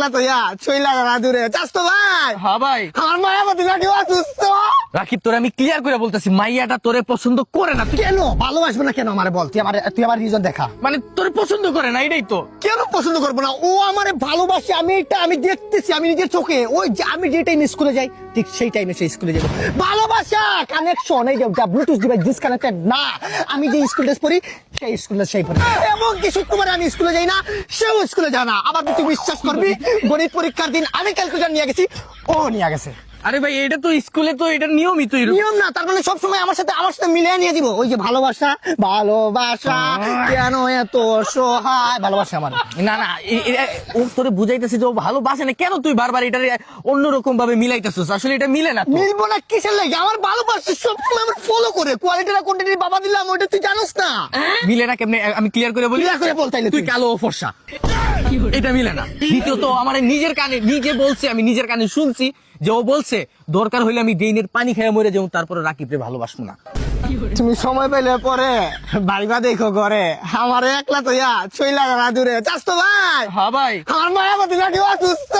একলা তো চইলা না দূরে চাস তো ভাই। হ্যাঁ ভাই আমার মায়াবতী নাকি অসুস্থ। রাকিব, তোরে আমি ক্লিয়ার করে বলতেছি, মাইয়াটা তোরে পছন্দ করে না। তুই কেন ভালোবাসবো না কেন আমারে বল, তুই আমার রিজন দেখা। মানে তোরে পছন্দ করে না, এটাই তো। কেন পছন্দ করবো না? ও আমারে ভালোবাসে, আমি দেখতেছি, আমি নিজের চোখে। ওই যে আমি যে টাইমে স্কুলে যাই ঠিক সেই টাইমে সে স্কুলে যাবো। ভালোবাসা কানেকশন, এই যে ব্লুটুথ ডিভাইস ডিসকানেক্টেড না। আমি যে স্কুল ড্রেস পরি সেই স্কুল ড্রেস সেই পরি, এবং কি শুক্রবারে আমি স্কুলে যাই না, সেও স্কুলে যায় না। আবার তুই বিশ্বাস করবি, গণিত পরীক্ষার দিন আমি ক্যালকুলেটর নিয়ে গেছি, ও নিয়ে গেছে। আরে ভাই, এটা তো স্কুলে তো এটা নিয়মই তো এরকম। নিয়ম না, তার মানে সবসময় আমার সাথে মিলিয়ে নিয়ে দিব। ওই যে ভালোবাসা কেন এত সহায়, ভালোবাসা আমার। না না, ও তোরে বুঝাইতেছে যে ও ভালোবাসে না, কেন তুই বারবার এটা অন্যরকম ভাবে মিলাইতেছিস? আসলে এটা মিলে না তো। মিলবো না কিসের লাগে? আমার ভালোবাসা সবসময় আমার ফলো করে, কোয়ালিটি না কোয়ান্টিটি বাবা দিলাম, ওটা তুই জানোস না। মিলে না কেমনে? আমি ক্লিয়ার করে বলি। Clear করে বল তাইলে তুই তুই। কালো ও ফর্সা, এটা মিলে না। দ্বিতীয়ত আমার নিজের কানে নিজে বলছে, আমি নিজের কানে শুনছি যে ও বলছে দরকার হইলে আমি ড্রেনের পানি খেয়ে মরে যাবো, তারপরে রাকিবরে ভালোবাসবো না। তুমি সময় পেলে পরে বাড়িবা দেখো ঘরে, আমার একলা তো চইলা না দূরে চাস তো ভাই। হ্যাঁ ভাই আমার মায়াবতী নাকি অসুস্থ।